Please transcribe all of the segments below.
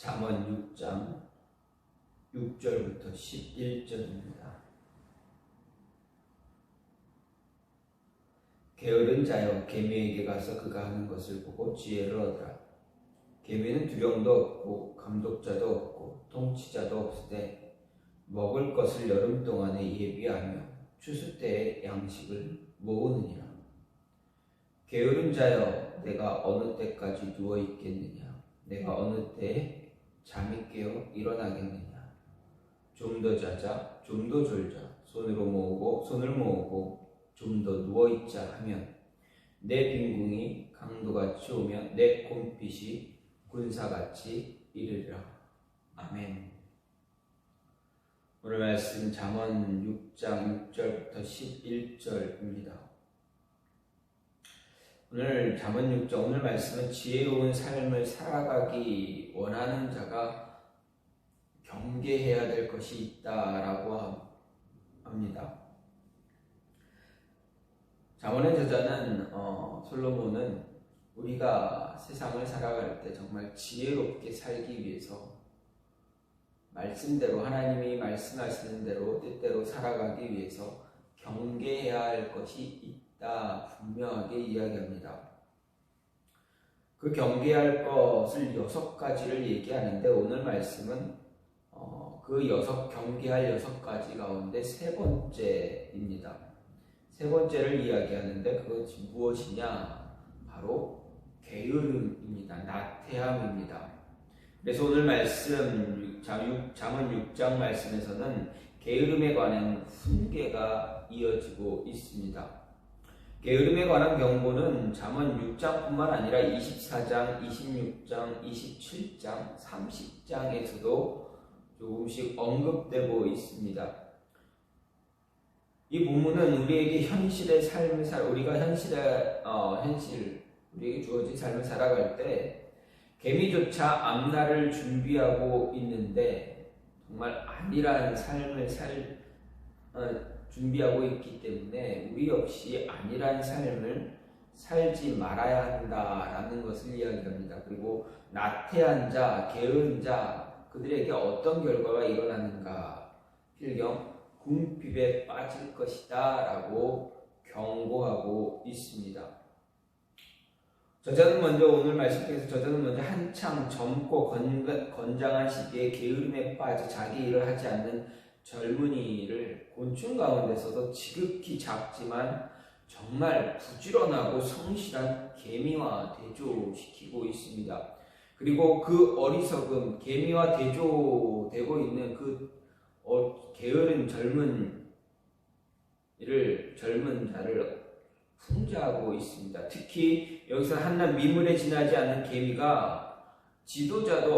잠언 6장 6절부터 11절입니다. 게으른 자여 계미에게 가서 그가 하는 것을 보고 지혜를 얻으라. 계미는 두령도 없고 감독자도 없고 통치자도 없으되 먹을 것을 여름 동안에 예비하며 추수 때에 양식을 모으느니라. 게으른 자여 내가 어느 때까지 누워 있겠느냐? 내가 어느 때에 잠이 깨어 일어나겠느냐? 좀 더 자자, 좀 더 졸자, 손을 모으고 좀 더 누워있자 하면 내 빈궁이 강도같이 오며 내 곰핏이 군사같이 이르리라. 아멘. 오늘 말씀 잠언 6장 6절부터 11절입니다. 오늘 잠언 6장 오늘 말씀은 지혜로운 삶을 살아가기 원하는 자가 경계해야 될 것이 있다라고 합니다. 잠언의 저자는 솔로몬은 우리가 세상을 살아갈 때 정말 지혜롭게 살기 위해서 말씀대로 하나님이 말씀하시는 대로 뜻대로 살아가기 위해서 경계해야 할 것이 있다 분명하게 이야기합니다. 그 경계할 것을 6가지를 얘기하는데 오늘 말씀은 그 경계할 6가지 가운데 3번째입니다. 3번째를 이야기하는데 그것이 무엇이냐? 바로 게으름입니다. 나태함입니다. 그래서 오늘 말씀 잠언 6장 말씀에서는 게으름에 관한 훈계가 이어지고 있습니다. 게으름에 관한 경고는 잠언 6장뿐만 아니라 24장, 26장, 27장, 30장에서도 조금씩 언급되고 있습니다. 이 본문은 우리에게 현실의 삶을 우리가 우리에게 주어진 삶을 살아갈 때 개미조차 앞날을 준비하고 있는데 정말 안일한 삶을 준비하고 있기 때문에 우리 역시 안일한 삶을 살지 말아야 한다라는 것을 이야기합니다. 그리고 나태한 자, 게으른 자 그들에게 어떤 결과가 일어나는가? 필경 궁핍에 빠질 것이다 라고 경고하고 있습니다. 오늘 말씀에서 저자는 먼저 한창 젊고 건장한 시기에 게으름에 빠져 자기 일을 하지 않는 젊은이를 곤충 가운데서도 지극히 작지만 정말 부지런하고 성실한 개미와 대조시키고 있습니다. 그리고 그 어리석음, 개미와 대조되고 있는 그 게으른 젊은 자를 풍자하고 있습니다. 특히 여기서 한낱 미물에 지나지 않는 개미가 지도자도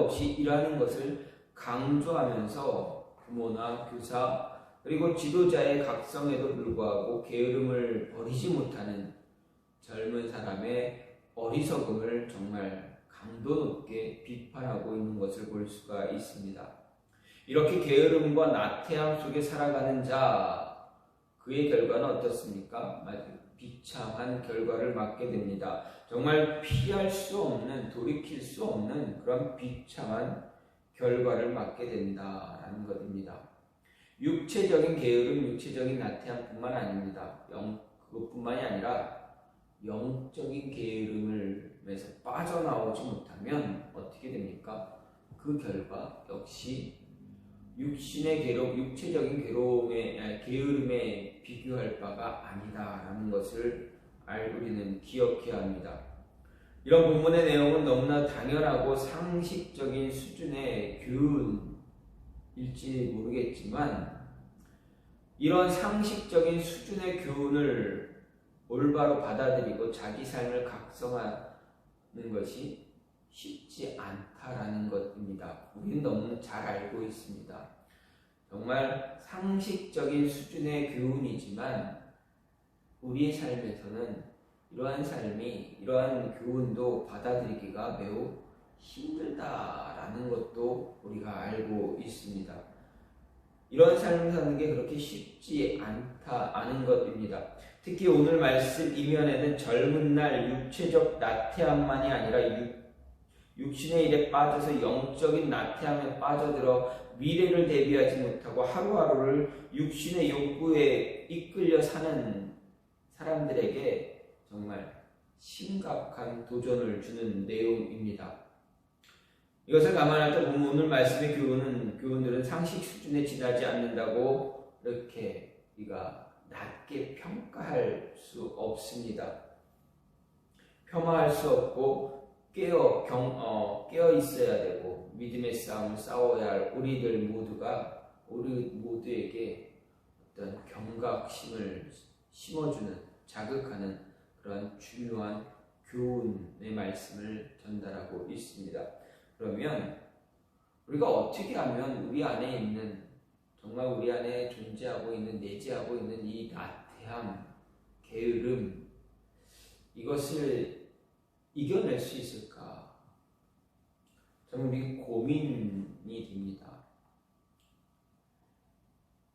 없이 일하는 것을 강조하면서 부모나 교사 그리고 지도자의 각성에도 불구하고 게으름을 버리지 못하는 젊은 사람의 어리석음을 정말 강도 높게 비판하고 있는 것을 볼 수가 있습니다. 이렇게 게으름과 나태함 속에 살아가는 자 그의 결과는 어떻습니까? 비참한 결과를 맞게 됩니다. 정말 피할 수 없는, 돌이킬 수 없는 그런 비참한 결과를 맞게 된다라는 것입니다. 육체적인 게으름, 육체적인 나태함뿐만 아닙니다. 그것뿐만이 아니라 영적인 게으름에서 빠져나오지 못하면 어떻게 됩니까? 그 결과 역시 육체적인 게으름에 비교할 바가 아니다라는 것을 우리는 기억해야 합니다. 이런 본문의 내용은 너무나 당연하고 상식적인 수준의 교훈일지 모르겠지만 이런 상식적인 수준의 교훈을 올바로 받아들이고 자기 삶을 각성하는 것이 쉽지 않다라는 것입니다. 우리는 너무 잘 알고 있습니다. 정말 상식적인 수준의 교훈이지만 우리의 삶에서는 이러한 교훈도 받아들이기가 매우 힘들다라는 것도 우리가 알고 있습니다. 이런 삶을 사는 게 그렇게 쉽지 않은 것입니다. 특히 오늘 말씀 이면에는 젊은 날 육체적 나태함만이 아니라 육신의 일에 빠져서 영적인 나태함에 빠져들어 미래를 대비하지 못하고 하루하루를 육신의 욕구에 이끌려 사는 사람들에게 정말 심각한 도전을 주는 내용입니다. 이것을 감안할 때 보면 오늘 말씀의 교훈들은 상식 수준에 지나지 않는다고 이렇게 우리가 낮게 평가할 수 없습니다. 폄하할 수 없고 깨어 있어야 되고 믿음의 싸움을 싸워야 할 우리 모두에게 어떤 경각심을 심어주는 자극하는 그런 중요한 교훈의 말씀을 전달하고 있습니다. 그러면 우리가 어떻게 하면 우리 안에 있는 정말 우리 안에 존재하고 있는 내재하고 있는 이 나태함, 게으름 이것을 이겨낼 수 있을까? 저는 우리 고민이 됩니다.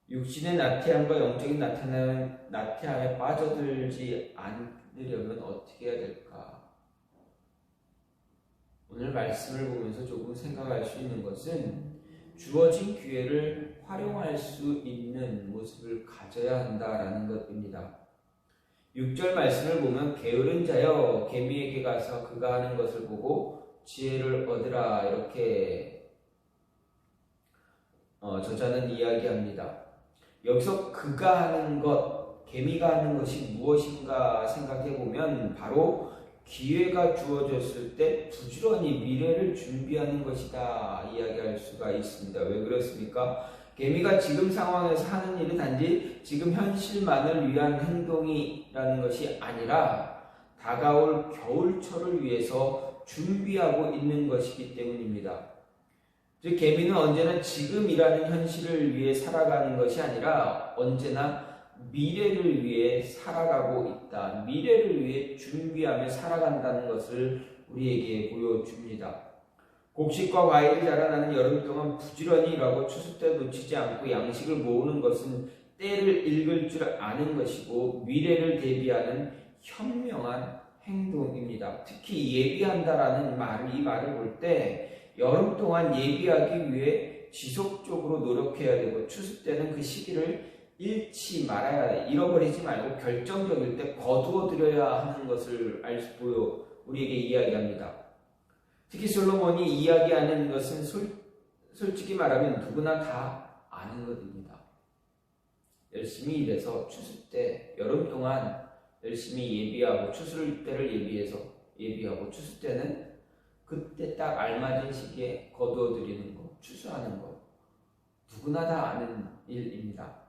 육신의 나태함과 영적인 나태함에 빠져들지 않으려면 어떻게 해야 될까? 오늘 말씀을 보면서 조금 생각할 수 있는 것은 주어진 기회를 활용할 수 있는 모습을 가져야 한다라는 것입니다. 6절 말씀을 보면 게으른 자여 개미에게 가서 그가 하는 것을 보고 지혜를 얻으라 이렇게 저자는 이야기합니다. 여기서 그가 하는 것, 개미가 하는 것이 무엇인가 생각해보면 바로 기회가 주어졌을 때 부지런히 미래를 준비하는 것이다 이야기할 수가 있습니다. 왜 그렇습니까? 개미가 지금 상황에서 하는 일이 단지 지금 현실만을 위한 행동이라는 것이 아니라 다가올 겨울철을 위해서 준비하고 있는 것이기 때문입니다. 즉 개미는 언제나 지금이라는 현실을 위해 살아가는 것이 아니라 언제나 미래를 위해 살아가고 있다. 미래를 위해 준비하며 살아간다는 것을 우리에게 보여줍니다. 곡식과 과일이 자라나는 여름 동안 부지런히 일하고 추수 때 놓치지 않고 양식을 모으는 것은 때를 읽을 줄 아는 것이고 미래를 대비하는 현명한 행동입니다. 특히 예비한다라는 이 말을 볼 때 여름 동안 예비하기 위해 지속적으로 노력해야 되고 추수 때는 그 시기를 잃지 말아야 돼. 잃어버리지 말고 결정적일 때 거두어들여야 하는 것을 우리에게 이야기합니다. 특히 솔로몬이 이야기하는 것은 솔직히 말하면 누구나 다 아는 것입니다. 열심히 일해서 추수 때 여름 동안 열심히 예비하고 추수 때를 예비하고 추수 때는 그때 딱 알맞은 시기에 거두어들이는 것, 추수하는 것 누구나 다 아는 일입니다.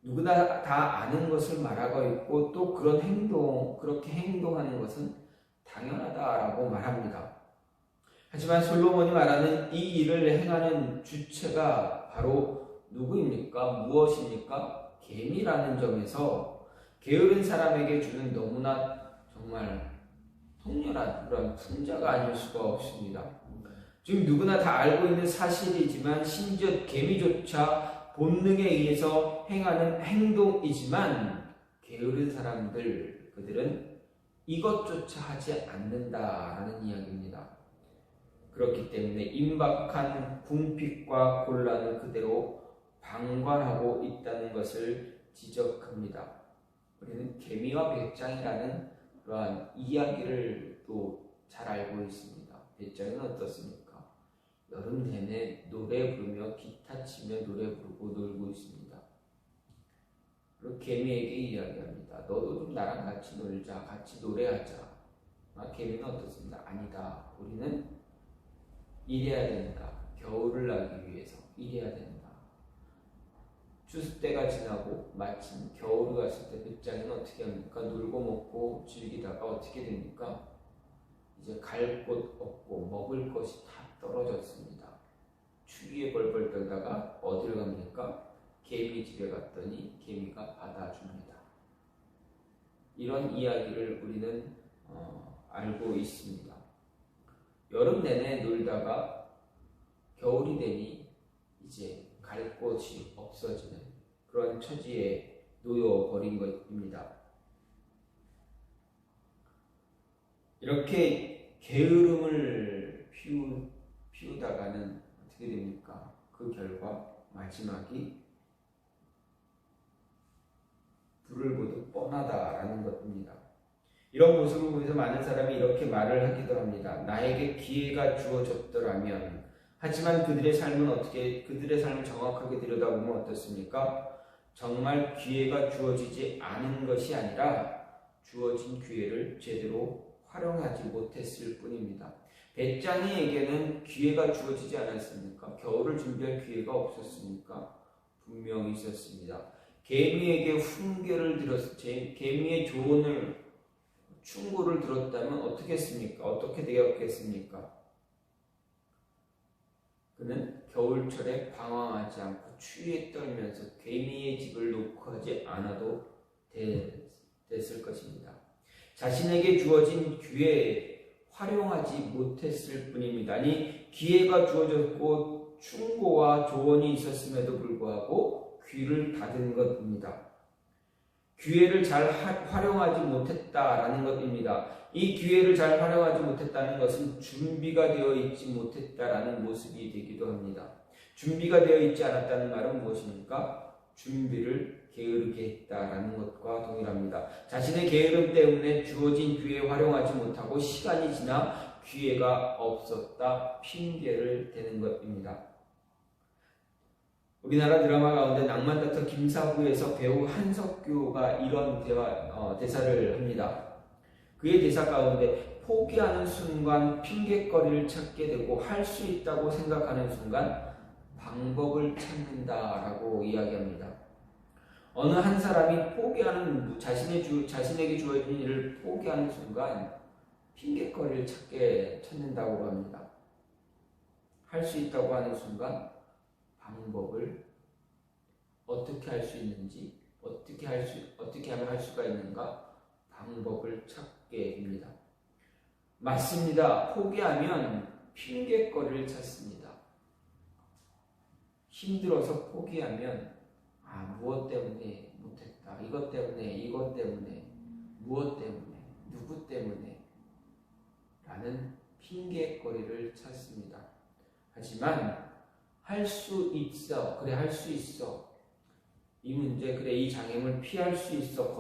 누구나 다 아는 것을 말하고 있고 또 그렇게 행동하는 것은 당연하다라고 말합니다. 하지만 솔로몬이 말하는 이 일을 행하는 주체가 바로 누구입니까? 무엇입니까? 개미라는 점에서 게으른 사람에게 주는 너무나 정말 통렬한 그런 풍자가 아닐 수가 없습니다. 지금 누구나 다 알고 있는 사실이지만 심지어 개미조차 본능에 의해서 행하는 행동이지만 게으른 사람들 그들은 이것조차 하지 않는다라는 이야기입니다. 그렇기 때문에 임박한 궁핍과 곤란을 그대로 방관하고 있다는 것을 지적합니다. 우리는 개미와 배짱이라는 그러한 이야기를 또 잘 알고 있습니다. 배짱이는 어떻습니까? 여름 내내 노래 부르며 기타 치며 노래 부르고 놀고 있습니다. 그리고 개미에게 이야기합니다. 너도 좀 나랑 같이 놀자, 같이 노래하자. 개미는 어떻습니까? 아니다. 우리는 일해야 된다. 겨울을 나기 위해서 일해야 된다. 추수 때가 지나고 마침 겨울이 왔을 때 배짱이는 어떻게 합니까? 놀고 먹고 즐기다가 어떻게 됩니까? 이제 갈 곳 없고 먹을 것이 다 떨어졌습니다. 추위에 벌벌 떨다가 어디를 갑니까? 개미 집에 갔더니 개미가 받아줍니다. 이런 이야기를 우리는 알고 있습니다. 여름 내내 놀다가 겨울이 되니 이제 갈 곳이 없어지는 그런 처지에 놓여버린 것입니다. 이렇게 게으름을 피우다가는 어떻게 됩니까? 그 결과 마지막이 불을 보듯 뻔하다라는 것입니다. 이런 모습을 보면서 많은 사람이 이렇게 말을 하기도 합니다. 나에게 기회가 주어졌더라면. 하지만 그들의 삶을 정확하게 들여다보면 어떻습니까? 정말 기회가 주어지지 않은 것이 아니라 주어진 기회를 제대로 활용하지 못했을 뿐입니다. 배짱이에게는 기회가 주어지지 않았습니까? 겨울을 준비할 기회가 없었습니까? 분명히 있었습니다. 개미에게 개미의 조언을 충고를 들었다면 어떻게 했습니까? 어떻게 되었겠습니까? 그는 겨울철에 방황하지 않고 추위에 떨면서 개미의 집을 놓고 하지 않아도 됐을 것입니다. 자신에게 주어진 기회에 활용하지 못했을 뿐입니다. 아니, 기회가 주어졌고 충고와 조언이 있었음에도 불구하고 귀를 닫은 것입니다. 기회를 잘 활용하지 못했다라는 것입니다. 이 기회를 잘 활용하지 못했다는 것은 준비가 되어 있지 못했다라는 모습이 되기도 합니다. 준비가 되어 있지 않았다는 말은 무엇입니까? 준비를 게으르게 했다라는 것과 동일합니다. 자신의 게으름 때문에 주어진 기회에 활용하지 못하고 시간이 지나 기회가 없었다 핑계를 대는 것입니다. 우리나라 드라마 가운데 낭만닥터 김사부에서 배우 한석규가 이런 대사를 합니다. 그의 대사 가운데 포기하는 순간 핑계거리를 찾게 되고 할 수 있다고 생각하는 순간 방법을 찾는다라고 이야기합니다. 어느 한 사람이 자신에게 주어진 일을 포기하는 순간 핑계거리를 찾는다고 합니다. 할 수 있다고 하는 순간 방법을 어떻게 할 수 있는지, 어떻게 하면 할 수가 있는가 방법을 찾게 됩니다. 맞습니다. 포기하면 핑계거리를 찾습니다. 힘들어서 포기하면 무엇 때문에 못했다, 이것 때문에, 무엇 때문에, 누구 때문에 라는 핑계거리를 찾습니다. 하지만 할 수 있어, 그래 할 수 있어, 이 문제, 그래 이 장애물 피할 수 있어,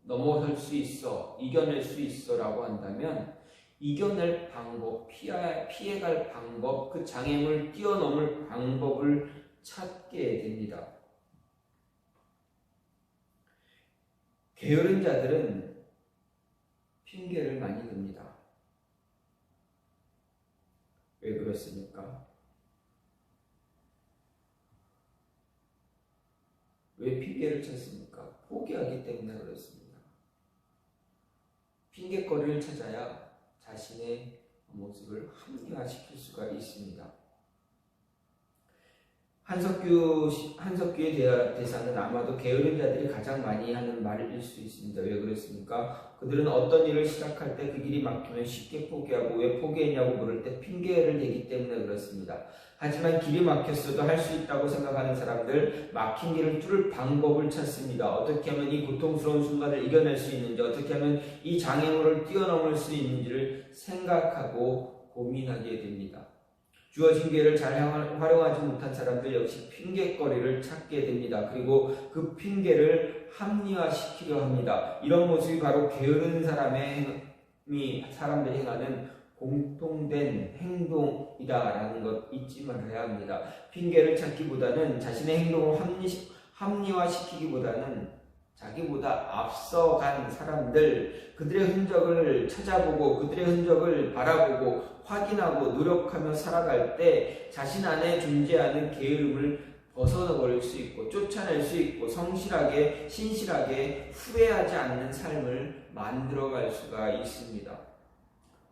넘어설 수 있어, 이겨낼 수 있어 라고 한다면 이겨낼 방법, 피해갈 방법, 그 장애물 뛰어넘을 방법을 찾게 됩니다. 게으른 자들은 핑계를 많이 듭니다. 왜 그렇습니까? 왜 핑계를 찾습니까? 포기하기 때문에 그렇습니다. 핑계거리를 찾아야 자신의 모습을 합리화시킬 수가 있습니다. 한석규의 대사는 아마도 게으른 자들이 가장 많이 하는 말일 수 있습니다. 왜 그렇습니까? 그들은 어떤 일을 시작할 때 그 길이 막히면 쉽게 포기하고 왜 포기했냐고 물을 때 핑계를 대기 때문에 그렇습니다. 하지만 길이 막혔어도 할 수 있다고 생각하는 사람들, 막힌 길을 뚫을 방법을 찾습니다. 어떻게 하면 이 고통스러운 순간을 이겨낼 수 있는지, 어떻게 하면 이 장애물을 뛰어넘을 수 있는지를 생각하고 고민하게 됩니다. 주어진 기회를 잘 활용하지 못한 사람들 역시 핑계거리를 찾게 됩니다. 그리고 그 핑계를 합리화시키려 합니다. 이런 모습이 바로 게으른 사람들이 행하는 공통된 행동이다라는 것 잊지 말아야 합니다. 핑계를 찾기보다는 자신의 행동을 합리화시키기보다는 자기보다 앞서간 사람들, 그들의 흔적을 찾아보고 그들의 흔적을 바라보고 확인하고 노력하며 살아갈 때 자신 안에 존재하는 게으름을 벗어버릴 수 있고 쫓아낼 수 있고 성실하게 신실하게 후회하지 않는 삶을 만들어갈 수가 있습니다.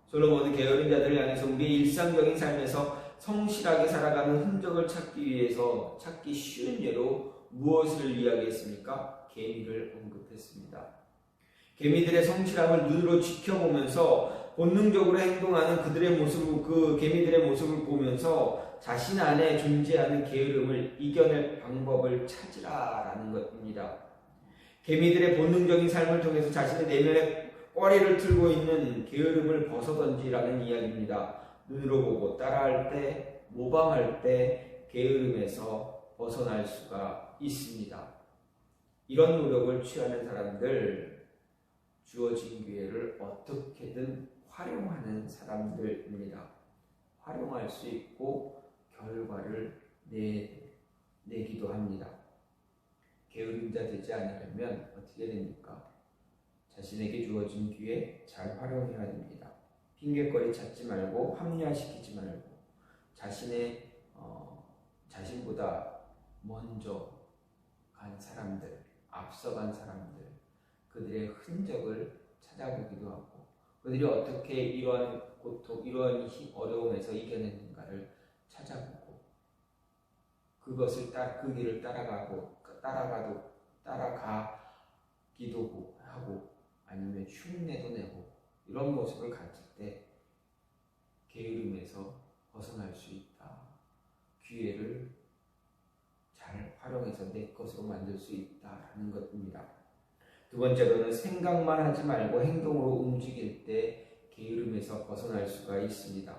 솔로몬은 게으른 자들을 향해서 우리의 일상적인 삶에서 성실하게 살아가는 흔적을 찾기 쉬운 예로 무엇을 이야기했습니까? 개미를 언급했습니다. 개미들의 성실함을 눈으로 지켜보면서 본능적으로 행동하는 그들의 모습을, 그 개미들의 모습을 보면서 자신 안에 존재하는 게으름을 이겨낼 방법을 찾으라라는 것입니다. 개미들의 본능적인 삶을 통해서 자신의 내면에 꼬리를 틀고 있는 게으름을 벗어던지라는 이야기입니다. 눈으로 보고 따라할 때, 모방할 때 게으름에서 벗어날 수가 있습니다. 이런 노력을 취하는 사람들, 주어진 기회를 어떻게든 활용하는 사람들입니다. 활용할 수 있고 결과를 내기도 합니다. 게으름자 되지 않으려면 어떻게 됩니까? 자신에게 주어진 기회 잘 활용해야 됩니다. 핑계거리 찾지 말고 합리화시키지 말고 자신보다 먼저 간 사람들, 앞서간 사람들, 그들의 흔적을 찾아보기도 하고 그들이 어떻게 이러한 고통, 이러한 어려움에서 이겨냈는가를 찾아보고 그것을 그 길을 따라가기도 하고 아니면 흉내도 내고 이런 모습을 가질 때 게으름에서 벗어날 수 있다. 기회를 잘 활용해서 내 것으로 만들 수 있다라는 것입니다. 두 번째로는 생각만 하지 말고 행동으로 움직일 때 게으름에서 벗어날 수가 있습니다.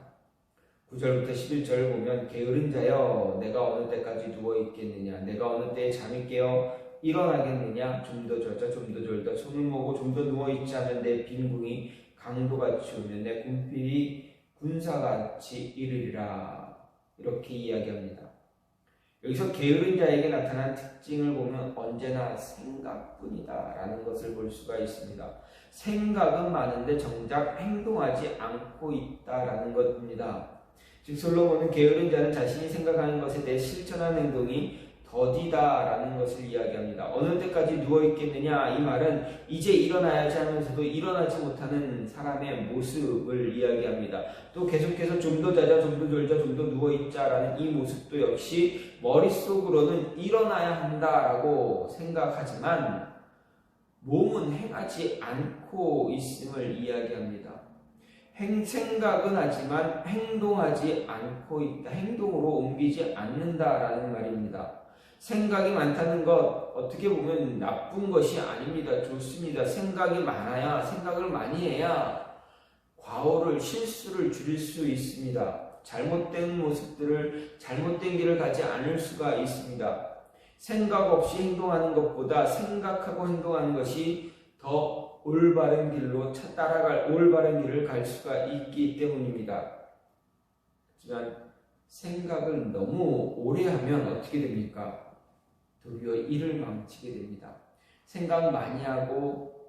9절부터 11절 보면 게으른 자여 내가 어느 때까지 누워있겠느냐 내가 어느 때에 잠이 깨어 일어나겠느냐 좀 더 젖어 좀 더 졸다 손을 모으고 좀 더 누워있지 않은 내 빈궁이 강도같이 오면 내 군필이 군사같이 이르리라 이렇게 이야기합니다. 여기서 게으른 자에게 나타난 특징을 보면 언제나 생각뿐이다 라는 것을 볼 수가 있습니다. 생각은 많은데 정작 행동하지 않고 있다라는 것입니다. 즉 솔로몬은 게으른 자는 자신이 생각하는 것에 대해 실천하는 행동이 더디다라는 것을 이야기합니다. 어느 때까지 누워있겠느냐 이 말은 이제 일어나야지 하면서도 일어나지 못하는 사람의 모습을 이야기합니다. 또 계속해서 좀 더 자자 좀 더 졸자 좀 더 누워있자라는 이 모습도 역시 머릿속으로는 일어나야 한다라고 생각하지만 몸은 행하지 않고 있음을 이야기합니다. 생각은 하지만 행동하지 않고 있다. 행동으로 옮기지 않는다라는 말입니다. 생각이 많다는 것 어떻게 보면 나쁜 것이 아닙니다. 좋습니다. 생각이 많아야 생각을 많이 해야 과오를 실수를 줄일 수 있습니다. 잘못된 모습들을 잘못된 길을 가지 않을 수가 있습니다. 생각 없이 행동하는 것보다 생각하고 행동하는 것이 더 올바른 길로 따라갈 올바른 길을 갈 수가 있기 때문입니다. 하지만 생각을 너무 오래 하면 어떻게 됩니까? 도리어 일을 망치게 됩니다. 생각 많이 하고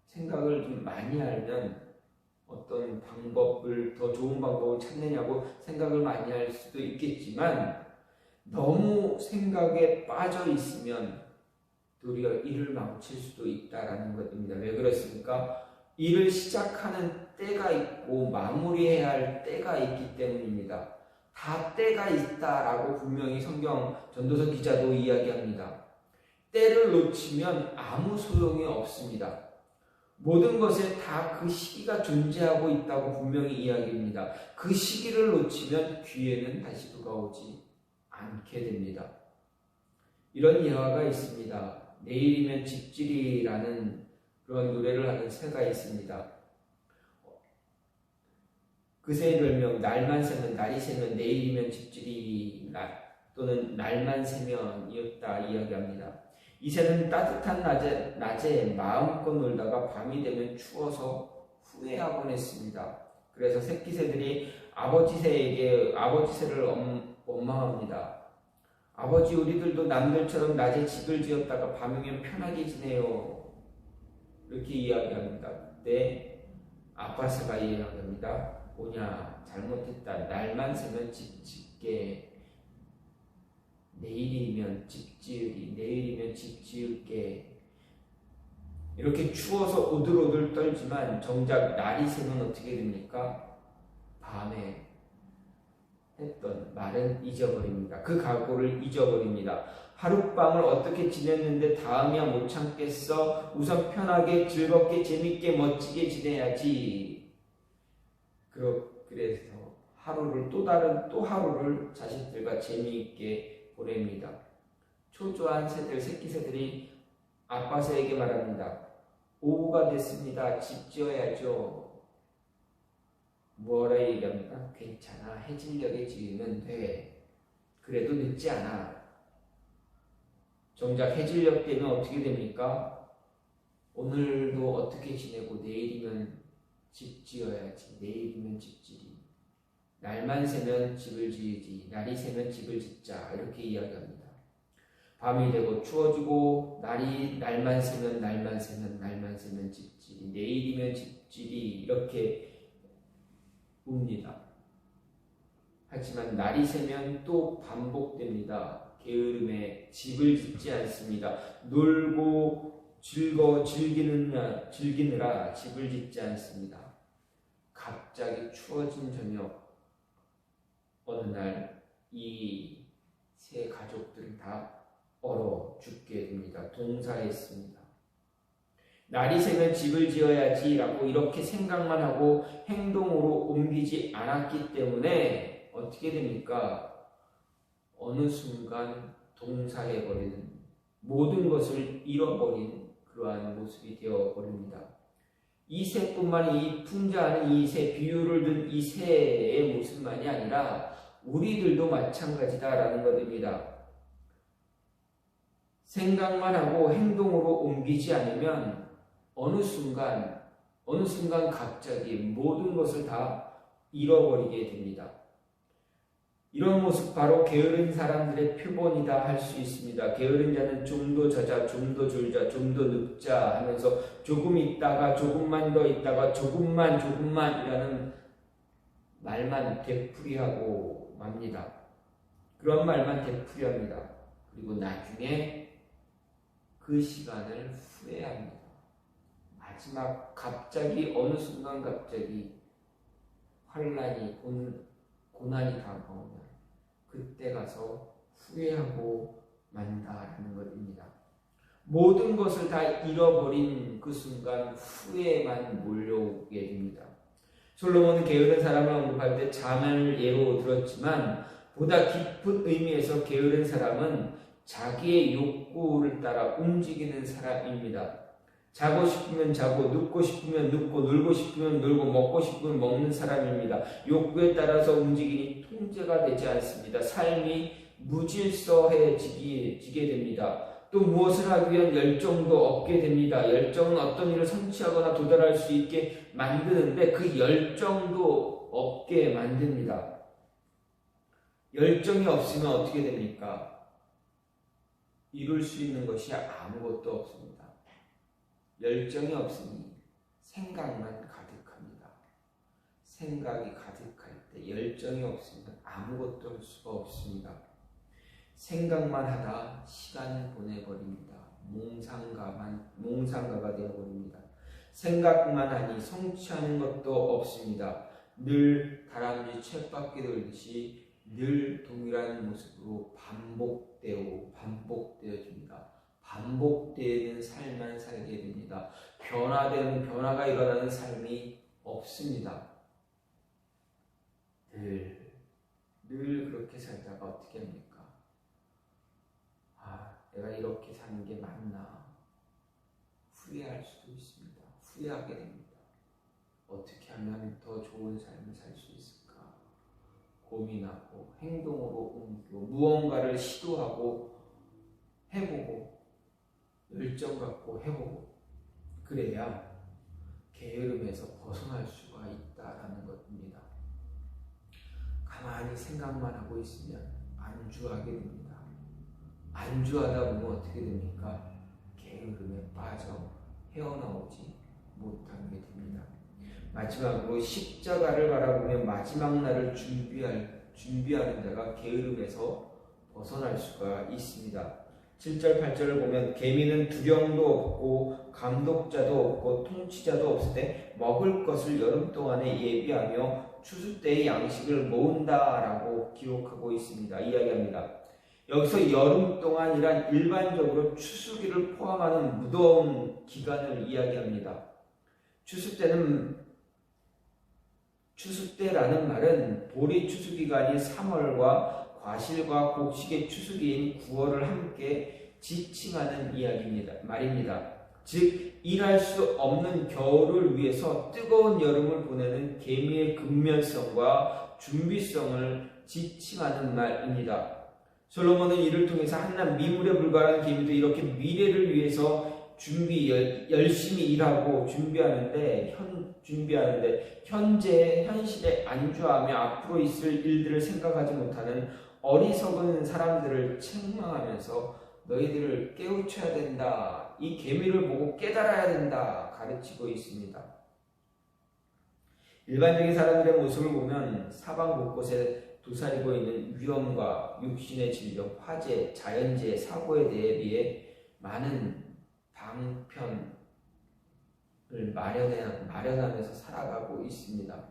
생각을 좀 많이 하면 어떤 방법을 더 좋은 방법을 찾느냐고 생각을 많이 할 수도 있겠지만 너무 생각에 빠져 있으면 도리어 일을 망칠 수도 있다라는 것입니다. 왜 그렇습니까? 일을 시작하는 때가 있고 마무리해야 할 때가 있기 때문입니다. 다 때가 있다라고 분명히 성경 전도서 기자도 이야기합니다. 때를 놓치면 아무 소용이 없습니다. 모든 것에 다 그 시기가 존재하고 있다고 분명히 이야기합니다. 그 시기를 놓치면 기회는 다시 돌아오지 않게 됩니다. 이런 예화가 있습니다. 내일이면 집지리라는 그런 노래를 하는 새가 있습니다. 그 새의 별명 날만 새면 날이 새면 내일이면 집지리 또는 날만 새면이었다 이야기합니다. 이 새는 따뜻한 낮에 마음껏 놀다가 밤이 되면 추워서 후회하곤 했습니다. 그래서 새끼 새들이 아버지 새를 원망합니다. 아버지 우리들도 남들처럼 낮에 집을 지었다가 밤이면 편하게 지내요. 이렇게 이야기합니다. 그때 아빠 새가 이야기합니다. 뭐냐 잘못했다. 날만 새면 집 짓게. 내일이면 집 지으리. 내일이면 집 지을게. 이렇게 추워서 오들오들 떨지만 정작 날이 새면 어떻게 됩니까? 밤에 했던 말은 잊어버립니다. 그 각오를 잊어버립니다. 하룻밤을 어떻게 지냈는데 다음이야 못 참겠어. 우선 편하게 즐겁게 재밌게 멋지게 지내야지. 그래서 하루를 또 하루를 자식들과 재미있게 보냅니다. 초조한 새끼 새들이 아빠 새에게 말합니다. 오후가 됐습니다. 집 지어야죠. 뭐라 얘기합니까? 괜찮아. 해질녘에 지으면 돼. 그래도 늦지 않아. 정작 해질녘 때면 어떻게 됩니까? 오늘도 어떻게 지내고 내일이면 집 지어야지. 내일이면 집 지리. 날만 새면 집을 지으지. 날이 새면 집을 짓자. 이렇게 이야기합니다. 밤이 되고 추워지고 날만 새면 집지리. 내일이면 집지리. 이렇게 웁니다. 하지만 날이 새면 또 반복됩니다. 게으름에 집을 짓지 않습니다. 놀고 즐기느라 집을 짓지 않습니다. 갑자기 추워진 저녁 어느 날 이 세 가족들은 다 얼어 죽게 됩니다. 동사했습니다. 날이 새면 집을 지어야지라고 이렇게 생각만 하고 행동으로 옮기지 않았기 때문에 어떻게 됩니까? 어느 순간 동사해버리는 모든 것을 잃어버린 그러한 모습이 되어버립니다. 이 새뿐만이 이 풍자하는 이 새, 비유를 든 이 새의 모습만이 아니라 우리들도 마찬가지다라는 것입니다. 생각만 하고 행동으로 옮기지 않으면 어느 순간 갑자기 모든 것을 다 잃어버리게 됩니다. 이런 모습 바로 게으른 사람들의 표본이다 할 수 있습니다. 게으른 자는 좀 더 자자, 좀 더 졸자, 좀 더 늙자 하면서 조금 있다가 조금만 더 있다가 조금만이라는 말만 되풀이하고 맙니다. 그런 말만 되풀이합니다. 그리고 나중에 그 시간을 후회합니다. 마지막 어느 순간 갑자기 환란이 고난이 다가오면 그때 가서 후회하고 만다라는 것입니다. 모든 것을 다 잃어버린 그 순간 후회만 몰려오게 됩니다. 솔로몬은 게으른 사람을 언급할 때 자만을 예로 들었지만 보다 깊은 의미에서 게으른 사람은 자기의 욕구를 따라 움직이는 사람입니다. 자고 싶으면 자고, 눕고 싶으면 눕고, 놀고 싶으면 놀고, 먹고 싶으면 먹는 사람입니다. 욕구에 따라서 움직이니 통제가 되지 않습니다. 삶이 무질서해지게 됩니다. 또 무엇을 하기 위한 열정도 없게 됩니다. 열정은 어떤 일을 성취하거나 도달할 수 있게 만드는데 그 열정도 없게 만듭니다. 열정이 없으면 어떻게 됩니까? 이룰 수 있는 것이 아무것도 없습니다. 열정이 없으니 생각만 가득합니다. 생각이 가득할 때 열정이 없으면 아무것도 할 수가 없습니다. 생각만 하다 시간을 보내버립니다. 몽상가가 되어버립니다. 생각만 하니 성취하는 것도 없습니다. 늘 다람쥐 쳇바퀴 돌듯이 늘 동일한 모습으로 반복되어집니다. 반복되는 삶만 살게 됩니다. 변화가 일어나는 삶이 없습니다. 늘 그렇게 살다가 어떻게 합니까? 내가 이렇게 사는 게 맞나? 후회할 수도 있습니다. 후회하게 됩니다. 어떻게 하면 더 좋은 삶을 살 수 있을까? 고민하고 행동으로 옮기고 무언가를 시도하고 해보고 열정 갖고 해보고 그래야 게으름에서 벗어날 수가 있다라는 것입니다. 가만히 생각만 하고 있으면 안주하게 됩니다. 안주하다 보면 어떻게 됩니까? 게으름에 빠져 헤어나오지 못하게 됩니다. 마지막으로 십자가를 바라보며 마지막 날을 준비하는 자가 게으름에서 벗어날 수가 있습니다. 7절 8절을 보면 계미는 두령도 없고 감독자도 없고 통치자도 없을 때 먹을 것을 여름 동안에 예비하며 추수 때의 양식을 모은다라고 기록하고 있습니다. 이야기합니다. 여기서 여름 동안이란 일반적으로 추수기를 포함하는 무더운 기간을 이야기합니다. 추수 때는 추수 때라는 말은 보리 추수 기간인 3월과 과실과 곡식의 추수기인 9월을 함께 지칭하는 말입니다. 즉 일할 수 없는 겨울을 위해서 뜨거운 여름을 보내는 개미의 근면성과 준비성을 지칭하는 말입니다. 솔로몬은 이를 통해서 한낱 미물에 불과한 개미도 이렇게 미래를 위해서 열심히 일하고 준비하는데 현실에 안주하며 앞으로 있을 일들을 생각하지 못하는 어리석은 사람들을 책망하면서 너희들을 깨우쳐야 된다. 이 계미를 보고 깨달아야 된다. 가르치고 있습니다. 일반적인 사람들의 모습을 보면 사방 곳곳에 도사리고 있는 위험과 육신의 질병, 화재, 자연재해, 사고에 비해 많은 방편을 마련하면서 살아가고 있습니다.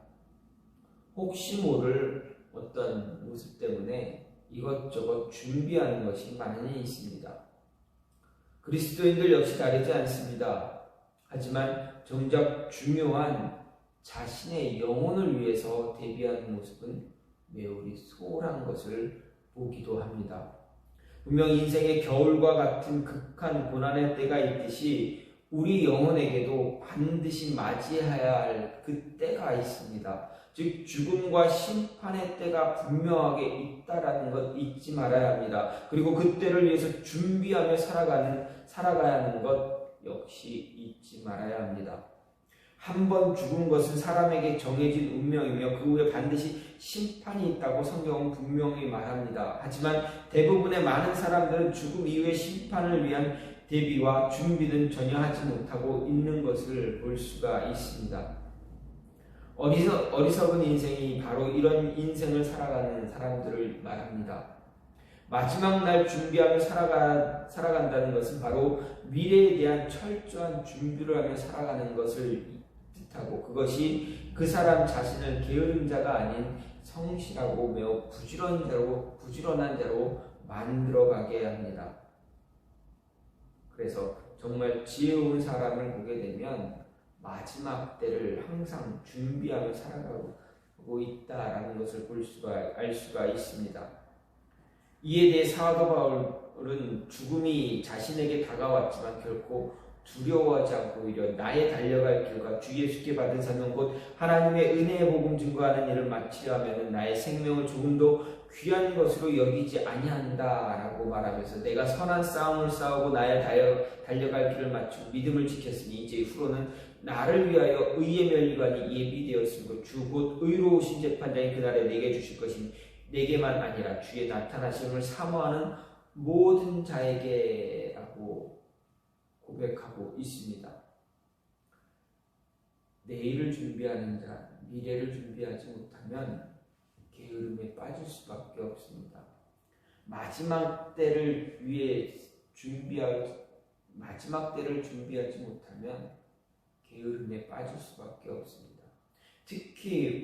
혹시 모를 어떤 모습 때문에 이것저것 준비하는 것이 많이 있습니다. 그리스도인들 역시 다르지 않습니다. 하지만 정작 중요한 자신의 영혼을 위해서 대비하는 모습은 매우 소홀한 것을 보기도 합니다. 분명 인생의 겨울과 같은 극한 고난의 때가 있듯이 우리 영혼에게도 반드시 맞이해야 할 그 때가 있습니다. 즉 죽음과 심판의 때가 분명하게 있다라는 것 잊지 말아야 합니다. 그리고 그 때를 위해서 준비하며 살아가야 하는 것 역시 잊지 말아야 합니다. 한 번 죽은 것은 사람에게 정해진 운명이며 그 후에 반드시 심판이 있다고 성경은 분명히 말합니다. 하지만 대부분의 많은 사람들은 죽음 이후의 심판을 위한 대비와 준비는 전혀 하지 못하고 있는 것을 볼 수가 있습니다. 어리석은 인생이 바로 이런 인생을 살아가는 사람들을 말합니다. 마지막 날 준비하며 살아간다는 것은 바로 미래에 대한 철저한 준비를 하며 살아가는 것을 뜻하고 그것이 그 사람 자신을 게으른 자가 아닌 성실하고 매우 부지런한 대로 만들어가게 합니다. 그래서 정말 지혜로운 사람을 보게 되면 마지막 때를 항상 준비하며 살아가고 있다라는 것을 알 수가 있습니다. 이에 대해 사도 바울은 죽음이 자신에게 다가왔지만 결코 두려워하지 않고 오히려 나의 달려갈 길과 주 예수께 받은 사명 곧 하나님의 은혜의 복음 증거하는 일을 마치려 하면 나의 생명을 조금도 귀한 것으로 여기지 아니한다라고 말하면서 내가 선한 싸움을 싸우고 나의 달려갈 길을 마치고 믿음을 지켰으니 이제 후로는 나를 위하여 의의 면류관이 예비되었으므로 주 곧 의로우신 재판장이 그날에 내게 주실 것이니 내게만 아니라 주의 나타나심을 사모하는 모든 자에게라고 고백하고 있습니다. 내일을 준비하는 자, 미래를 준비하지 못하면 게으름에 빠질 수밖에 없습니다. 마지막 때를 준비하지 못하면 게으름에 빠질 수밖에 없습니다. 특히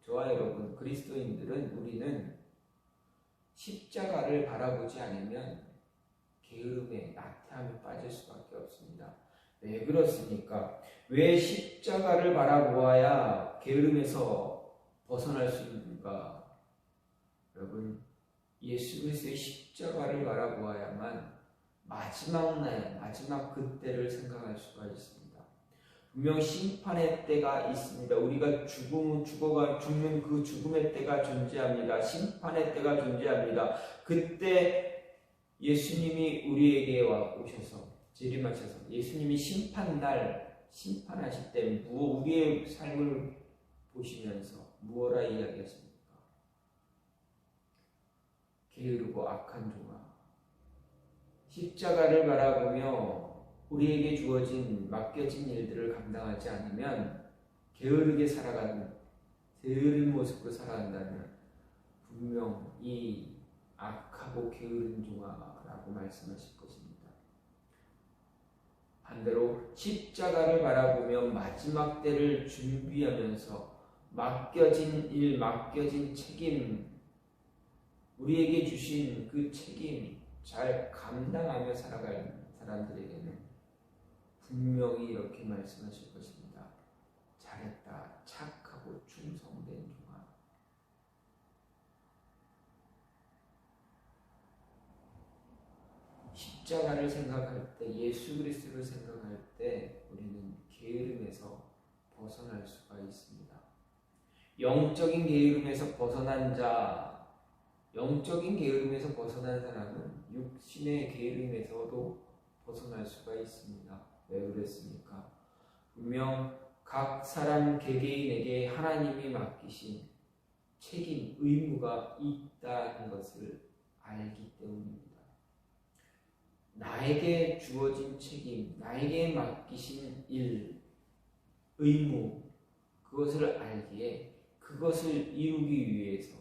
저와 여러분 그리스도인들은 우리는 십자가를 바라보지 않으면 게으름에 나태함에 빠질 수밖에 없습니다. 왜 그렇습니까? 왜 십자가를 바라보아야 게으름에서 벗어날 수 있는가? 여러분 예수 그리스도의 십자가를 바라보아야만 마지막 날, 마지막 그때를 생각할 수가 있습니다. 분명 심판의 때가 있습니다. 우리가 죽는 그 죽음의 때가 존재합니다. 심판의 때가 존재합니다. 그때 예수님이 우리에게 오셔서 재림하셔서 예수님이 심판하실 때 우리의 삶을 보시면서 무엇라 이야기하십니까? 게으르고 악한 종아, 십자가를 바라보며 우리에게 맡겨진 일들을 감당하지 않으면 게으르게 게으른 모습으로 살아간다면 분명 이 악하고 게으른 종아라고 말씀하실 것입니다. 반대로 십자가를 바라보며 마지막 때를 준비하면서 맡겨진 일, 맡겨진 책임, 우리에게 주신 그 책임 잘 감당하며 살아갈 사람들에게는 분명히 이렇게 말씀하실 것입니다. 잘했다, 착하고 십자가를 생각할 때, 예수 그리스도를 생각할 때 우리는 게으름에서 벗어날 수가 있습니다. 영적인 게으름에서 벗어난 자, 영적인 게으름에서 벗어난 사람은 육신의 게으름에서도 벗어날 수가 있습니다. 왜 그랬습니까? 분명 각 사람 개개인에게 하나님이 맡기신 책임, 의무가 있다는 것을 알기 때문입니다. 나에게 주어진 책임, 나에게 맡기신 일, 의무, 그것을 알기에 그것을 이루기 위해서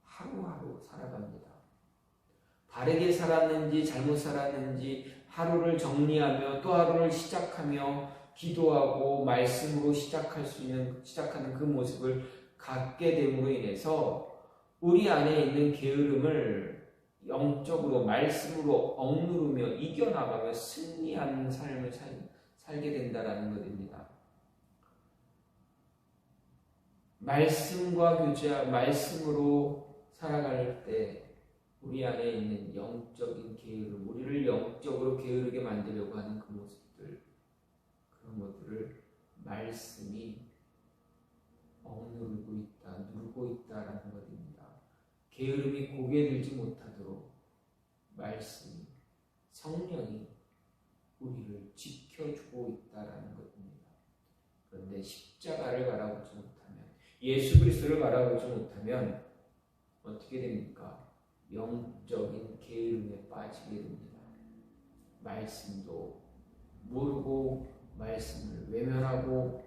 하루하루 살아갑니다. 바르게 살았는지 잘못 살았는지 하루를 정리하며 또 하루를 시작하며 기도하고 말씀으로 시작하는 그 모습을 갖게 됨으로 인해서 우리 안에 있는 게으름을 영적으로 말씀으로 억누르며 이겨나가며 승리하는 삶을 살게 된다라는 것입니다. 말씀과 교제와 말씀으로 살아갈 때 우리 안에 있는 영적인 게으름, 우리를 영적으로 게으르게 만들려고 하는 그 모습들, 그런 것들을 말씀이 억누르고 있다, 누르고 있다라는 것입니다. 게으름이 고개 들지 못하도록 말씀이, 성령이 우리를 지켜주고 있다라는 것입니다. 그런데 십자가를 바라보지 못하면, 예수 그리스도를 바라보지 못하면 어떻게 됩니까? 영적인 게으름에 빠지게 됩니다. 말씀도 모르고 말씀을 외면하고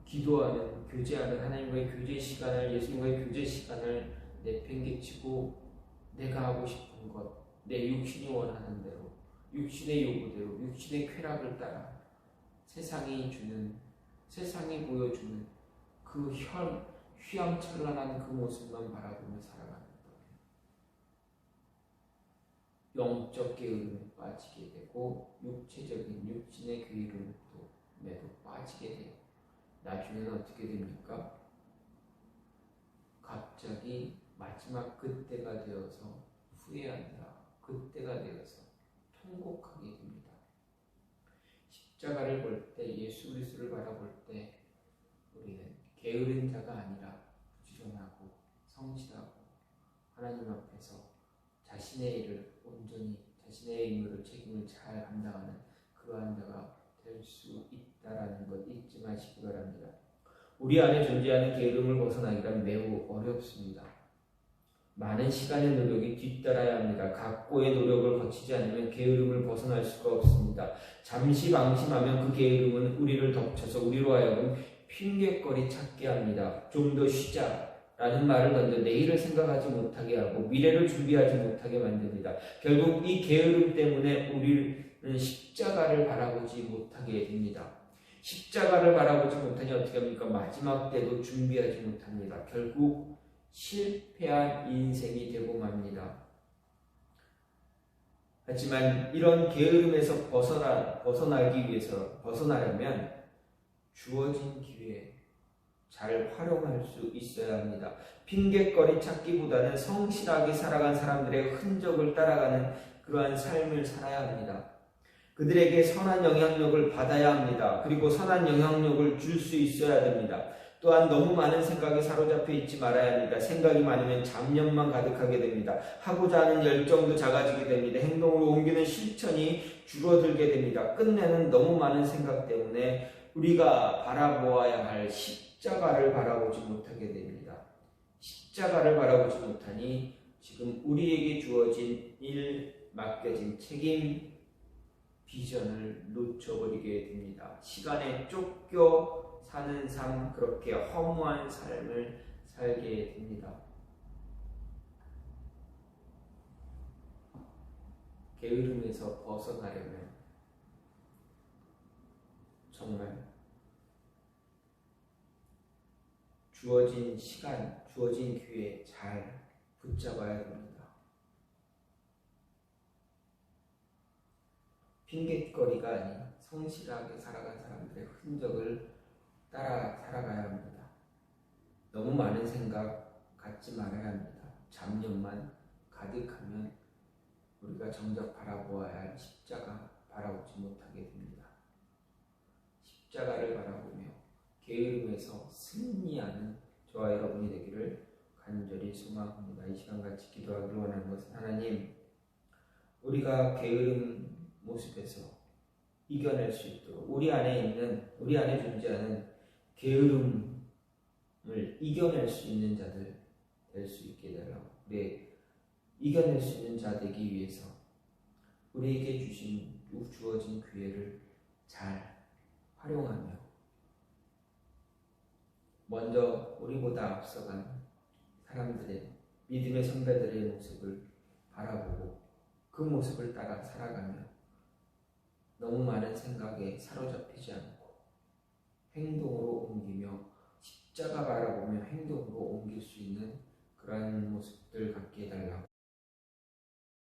기도하는, 교제하는 하나님과의 교제 시간을, 예수님과의 교제 시간을 내팽개치고 내가 하고 싶은 것, 내 육신이 원하는 대로, 육신의 요구대로, 육신의 쾌락을 따라 세상이 보여주는 그 휘황찬란한 그 모습만 바라보며 살아가는 거예요. 영적 게으름에 빠지게 되고 육체적인 육신의 게으름에도 빠지게 돼요. 나중에는 어떻게 됩니까? 갑자기 마지막 그때가 되어서 후회한다. 그때가 되어서 통곡하게 됩니다. 십자가를 볼 때, 예수 그리스도를 바라볼 때 우리는 게으른 자가 아니라 부지런하고 성실하고 하나님 앞에서 자신의 일을 온전히, 자신의 임무를, 책임을 잘 감당하는 그러한 자가 될 수 있다라는 것 잊지 마시기 바랍니다. 우리 안에 존재하는 게으름을 벗어나기란 매우 어렵습니다. 많은 시간의 노력이 뒤따라야 합니다. 각고의 노력을 거치지 않으면 게으름을 벗어날 수가 없습니다. 잠시 방심하면 그 게으름은 우리를 덮쳐서 우리로 하여금 핑계거리 찾게 합니다. 좀 더 쉬자라는 말을 던져 내일을 생각하지 못하게 하고 미래를 준비하지 못하게 만듭니다. 결국 이 게으름 때문에 우리는 십자가를 바라보지 못하게 됩니다. 십자가를 바라보지 못하니 어떻게 합니까? 마지막 때도 준비하지 못합니다. 결국 실패한 인생이 되고 맙니다. 하지만 이런 게으름에서 벗어나려면 주어진 기회에 잘 활용할 수 있어야 합니다. 핑계거리 찾기보다는 성실하게 살아간 사람들의 흔적을 따라가는 그러한 삶을 살아야 합니다. 그들에게 선한 영향력을 받아야 합니다. 그리고 선한 영향력을 줄 수 있어야 됩니다. 또한 너무 많은 생각에 사로잡혀 있지 말아야 합니다. 생각이 많으면 잡념만 가득하게 됩니다. 하고자 하는 열정도 작아지게 됩니다. 행동으로 옮기는 실천이 줄어들게 됩니다. 끝내는 너무 많은 생각 때문에 우리가 바라보아야 할 십자가를 바라보지 못하게 됩니다. 십자가를 바라보지 못하니 지금 우리에게 주어진 일, 맡겨진 책임, 비전을 놓쳐버리게 됩니다. 시간에 쫓겨 사는 삶, 그렇게 허무한 삶을 살게 됩니다. 게으름에서 벗어나려면 정말 주어진 시간, 주어진 기회 잘 붙잡아야 됩니다. 핑계거리가 아닌 성실하게 살아간 사람들의 흔적을 따라 살아가야 합니다. 너무 많은 생각 갖지 말아야 합니다. 잡념만 가득하면 우리가 정작 바라보아야 할 십자가 바라보지 못하게 됩니다. 십자가를 바라보며 게으름에서 승리하는 저와 여러분이 되기를 간절히 소망합니다. 이 시간 같이 기도하기를 원하는 것은 하나님, 우리가 게으름 모습에서 이겨낼 수 있도록 우리 안에 존재하는 게으름을 이겨낼 수 있는 자들 될 수 있게 달라고, 우리 이겨낼 수 있는 자 되기 위해서 우리에게 주어진 기회를 잘 활용하며 먼저 우리보다 앞서간 사람들의 믿음의 선배들의 모습을 바라보고 그 모습을 따라 살아가며 너무 많은 생각에 사로잡히지 않고 행동으로 옮기며 십자가 바라보며 행동으로 옮길 수 있는 그러한 모습들 갖게 해달라고